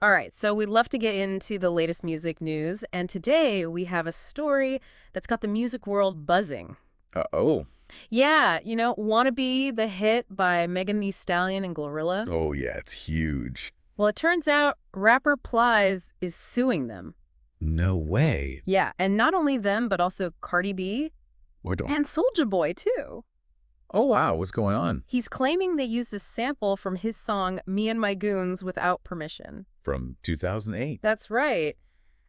All right, so we'd love to get into the latest music news, and today we have a story that's got the music world buzzing. Oh. Yeah, Wanna Be, the hit by Megan Thee Stallion and Glorilla? Oh, yeah, it's huge. Well, it turns out rapper Plies is suing them. No way. Yeah, and not only them, but also Cardi B What the- and Soulja Boy, too. Oh, wow, what's going on? He's claiming they used a sample from his song Me and My Goons without permission. From 2008. That's right.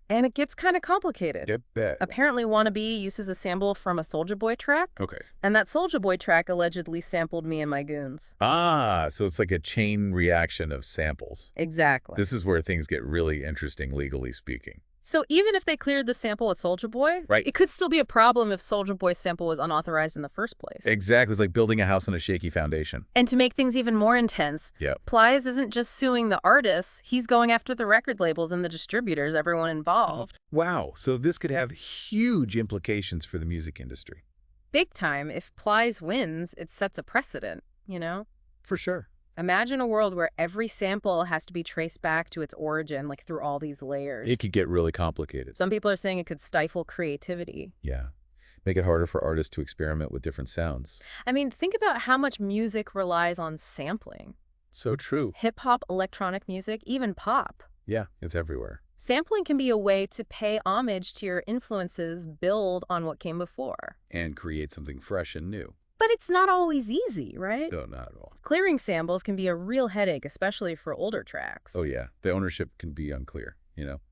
And it gets kind of complicated. I bet. Apparently, Wannabe uses a sample from a Soulja Boy track, Okay. and that Soulja Boy track allegedly sampled Me and My Goons. Ah, so it's like a chain reaction of samples. Exactly. This is where things get really interesting, legally speaking. So even if they cleared the sample with Soulja Boy, Right. it could still be a problem if Soulja Boy's sample was unauthorized in the first place. Exactly. It's like building a house on a shaky foundation. And to make things even more intense, Yep. Plies isn't just suing the artists, he's going after the record labels and the distributors, everyone involved. Wow. So this could have huge implications for the music industry. Big time. If Plies wins, it sets a precedent. For sure. Imagine a world where every sample has to be traced back to its origin, like through all these layers. It could get really complicated. Some people are saying it could stifle creativity. Yeah. Make it harder for artists to experiment with different sounds. I mean, think about how much music relies on sampling. So true. Hip-hop, electronic music, even pop. Yeah, it's everywhere. Sampling can be a way to pay homage to your influences, build on what came before. And create something fresh and new. But it's not always easy, right? No, not at all. Clearing samples can be a real headache, especially for older tracks. Oh, yeah. The ownership can be unclear.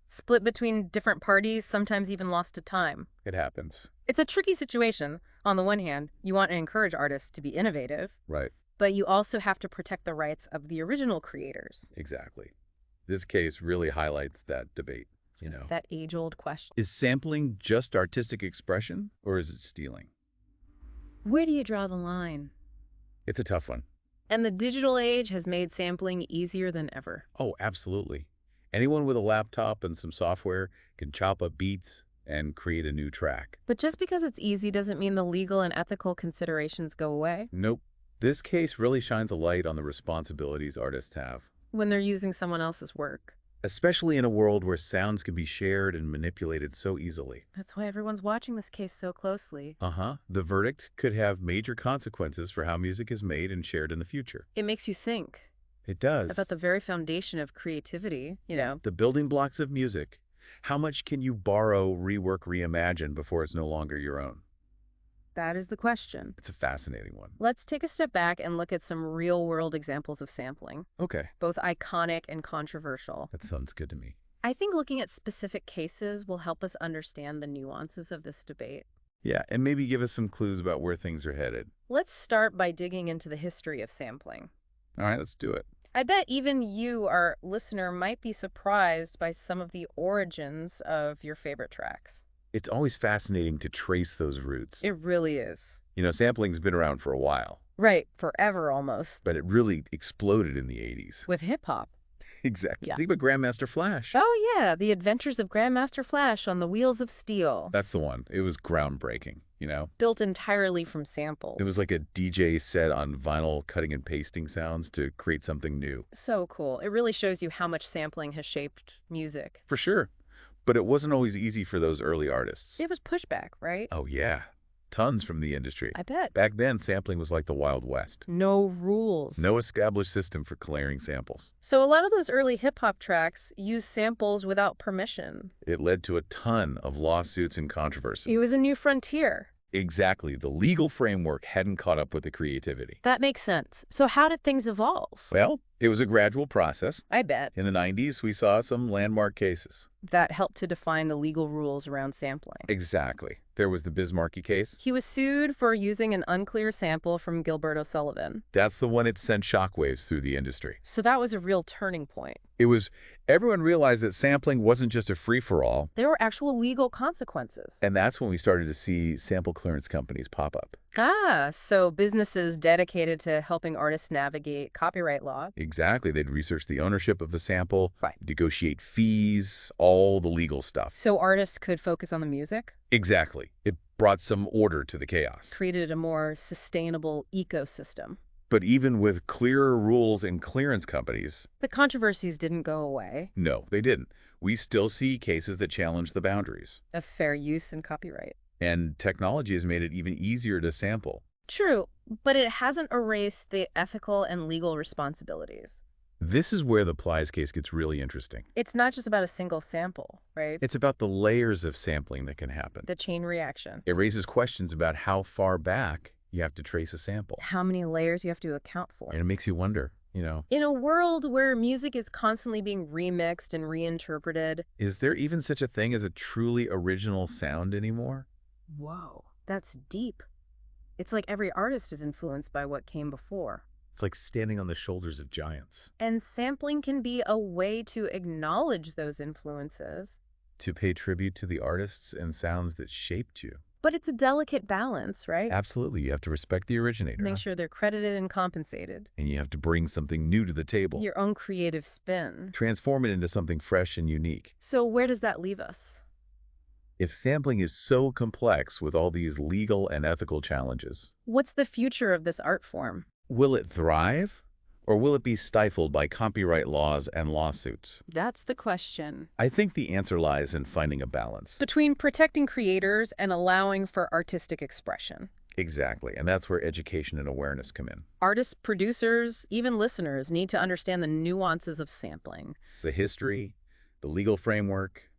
Split between different parties, sometimes even lost to time. It happens. It's a tricky situation. On the one hand, you want to encourage artists to be innovative, Right. but you also have to protect the rights of the original creators. Exactly. This case really highlights that debate. That age-old question. Is sampling just artistic expression, or is it stealing? Where do you draw the line? It's a tough one. And the digital age has made sampling easier than ever. Oh, absolutely. Anyone with a laptop and some software can chop up beats and create a new track. But just because it's easy doesn't mean the legal and ethical considerations go away Nope. This case really shines a light on the responsibilities artists have, when they're using someone else's work. especially in a world where sounds can be shared and manipulated so easily. That's why everyone's watching this case so closely. The verdict could have major consequences for how music is made and shared in the future. It makes you think It does. about the very foundation of creativity. The building blocks of music. How much can you borrow, rework, reimagine before it's no longer your own? That is the question. It's a fascinating one. Let's take a step back and look at some real-world examples of sampling, Okay, both iconic and controversial. that sounds good to me. I think looking at specific cases will help us understand the nuances of this debate. Yeah, and maybe give us some clues about where things are headed. Let's start by digging into the history of sampling. All right, let's do it. I bet even you, our listener, might be surprised by some of the origins of your favorite tracks. It's always fascinating to trace those roots. It really is. Sampling's been around for a while, Right, forever almost. but it really exploded in the 80s. With hip-hop. Exactly. Yeah. Think about Grandmaster Flash. Oh yeah, The Adventures of Grandmaster Flash on the Wheels of Steel. That's the one. It was groundbreaking. Built entirely from samples. It was like a DJ set on vinyl cutting and pasting sounds to create something new. So cool. It really shows you how much sampling has shaped music. For sure. But it wasn't always easy for those early artists. It was pushback, right? Oh, yeah. Tons from the industry. I bet. Back then, sampling was like the Wild West. No rules. No established system for clearing samples. So a lot of those early hip-hop tracks use samples without permission. It led to a ton of lawsuits and controversy. It was a new frontier. Exactly. The legal framework hadn't caught up with the creativity. That makes sense. So how did things evolve? Well, it was a gradual process. I bet. In the 90s, we saw some landmark cases. That helped to define the legal rules around sampling. Exactly. There was the Bismarcky case. He was sued for using an unclear sample from Gilbert O'Sullivan. That's the one that sent shockwaves through the industry. So that was a real turning point. Everyone realized that sampling wasn't just a free-for-all, There were actual legal consequences. and that's when we started to see sample clearance companies pop up. So businesses dedicated to helping artists navigate copyright law. Exactly. They'd research the ownership of the sample, Right. negotiate fees, all the legal stuff. So artists could focus on the music, Exactly. It brought some order to the chaos. created a more sustainable ecosystem. But even with clearer rules and clearance companies, The controversies didn't go away. no, they didn't. We still see cases that challenge the boundaries. Of fair use and copyright. And technology has made it even easier to sample. True, but it hasn't erased the ethical and legal responsibilities. This is where the Plies case gets really interesting. It's not just about a single sample, right? It's about the layers of sampling that can happen. The chain reaction. It raises questions about how far back you have to trace a sample. How many layers you have to account for. And it makes you wonder, In a world where music is constantly being remixed and reinterpreted. is there even such a thing as a truly original sound anymore? Whoa, that's deep. It's like every artist is influenced by what came before. It's like standing on the shoulders of giants. And sampling can be a way to acknowledge those influences. To pay tribute to the artists and sounds that shaped you. But it's a delicate balance, right? Absolutely, you have to respect the originator. Make sure they're credited and compensated. And you have to bring something new to the table. Your own creative spin. Transform it into something fresh and unique. So where does that leave us? If sampling is so complex with all these legal and ethical challenges, What's the future of this art form? will it thrive? Or will it be stifled by copyright laws and lawsuits? That's the question. I think the answer lies in finding a balance. Between protecting creators and allowing for artistic expression. Exactly, and that's where education and awareness come in. Artists, producers, even listeners need to understand the nuances of sampling. The history, the legal framework,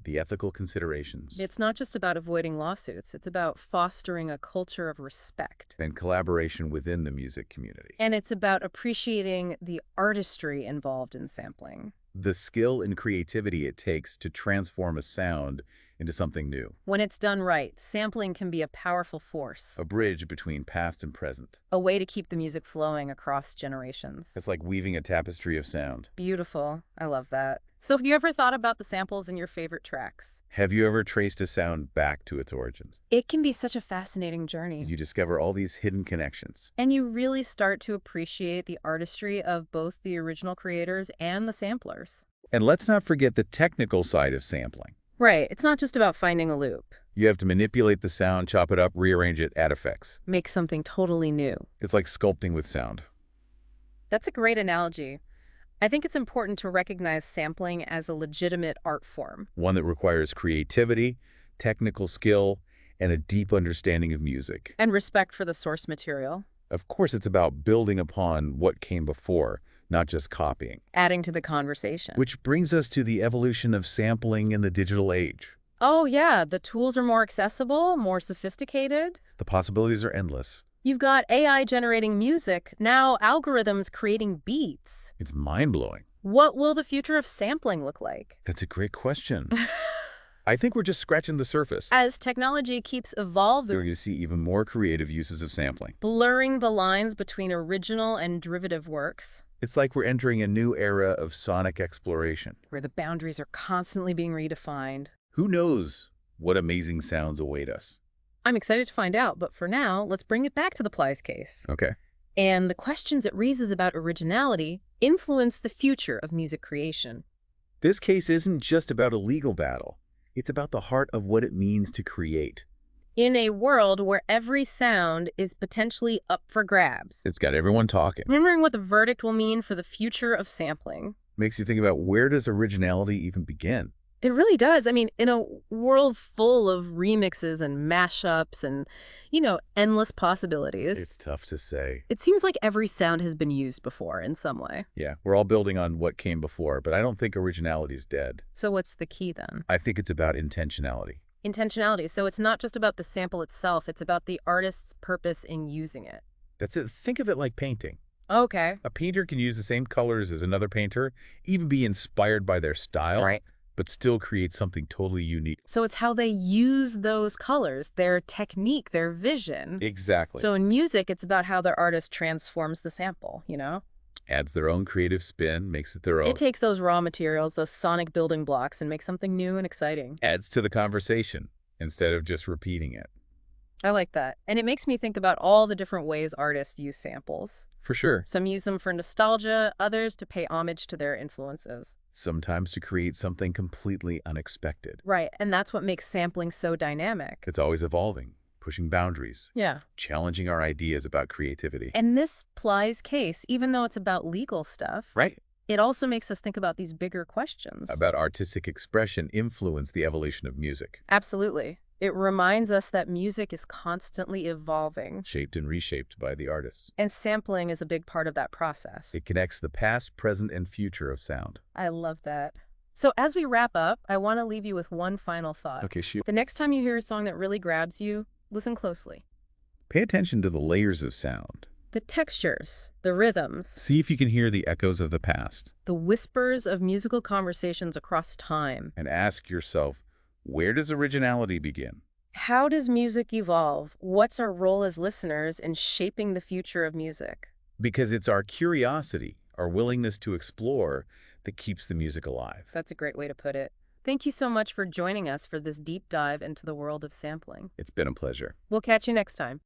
the ethical considerations, It's not just about avoiding lawsuits. It's about fostering a culture of respect. and collaboration within the music community. And it's about appreciating the artistry involved in sampling. The skill and creativity it takes to transform a sound into something new. When it's done right, sampling can be a powerful force. A bridge between past and present. A way to keep the music flowing across generations. It's like weaving a tapestry of sound. Beautiful. I love that. So have you ever thought about the samples in your favorite tracks? Have you ever traced a sound back to its origins? It can be such a fascinating journey. You discover all these hidden connections. And you really start to appreciate the artistry of both the original creators and the samplers. And let's not forget the technical side of sampling. Right. It's not just about finding a loop. You have to manipulate the sound, chop it up, rearrange it, add effects. Make something totally new. It's like sculpting with sound. That's a great analogy. I think it's important to recognize sampling as a legitimate art form. One that requires creativity, technical skill, and a deep understanding of music. And respect for the source material. Of course, it's about building upon what came before, not just copying. Adding to the conversation. Which brings us to the evolution of sampling in the digital age. Oh yeah, the tools are more accessible, more sophisticated. The possibilities are endless. You've got AI generating music, now algorithms creating beats. It's mind-blowing. What will the future of sampling look like? That's a great question. I think we're just scratching the surface. As technology keeps You're evolving, going to see even more creative uses of sampling. blurring the lines between original and derivative works, It's like we're entering a new era of sonic exploration. where the boundaries are constantly being redefined. Who knows what amazing sounds await us? I'm excited to find out, but for now, let's bring it back to the Plies case. Okay. And the questions it raises about originality influence the future of music creation. This case isn't just about a legal battle. It's about the heart of what it means to create. In a world where every sound is potentially up for grabs, It's got everyone talking. remembering what the verdict will mean for the future of sampling. Makes you think about, where does originality even begin? It really does. I mean, in a world full of remixes and mashups and, endless possibilities, It's tough to say. it seems like every sound has been used before in some way. Yeah, we're all building on what came before, but I don't think originality is dead. So what's the key then? I think it's about intentionality. Intentionality. So it's not just about the sample itself, it's about the artist's purpose in using it. That's it. Think of it like painting. Okay. A painter can use the same colors as another painter, even be inspired by their style, Right. but still create something totally unique. So it's how they use those colors, their technique, their vision. Exactly. So in music, it's about how the artist transforms the sample, Adds their own creative spin, makes it their own. It takes those raw materials, those sonic building blocks, and makes something new and exciting. Adds to the conversation instead of just repeating it. I like that. And it makes me think about all the different ways artists use samples. For sure. Some use them for nostalgia, others to pay homage to their influences. Sometimes to create something completely unexpected. Right, and that's what makes sampling so dynamic. It's always evolving, pushing boundaries, Yeah. challenging our ideas about creativity. And this Plies case, even though it's about legal stuff, Right. it also makes us think about these bigger questions. About artistic expression influence the evolution of music, Absolutely. It reminds us that music is constantly evolving, shaped and reshaped by the artists. and sampling is a big part of that process. It connects the past, present, and future of sound. I love that. So as we wrap up, I want to leave you with one final thought. Okay, shoot. The next time you hear a song that really grabs you, listen closely. Pay attention to the layers of sound. The textures, the rhythms, See if you can hear the echoes of the past. the whispers of musical conversations across time. And ask yourself, where does originality begin? How does music evolve? What's our role as listeners in shaping the future of music? Because it's our curiosity, our willingness to explore, that keeps the music alive. That's a great way to put it. Thank you so much for joining us for this deep dive into the world of sampling. It's been a pleasure. We'll catch you next time.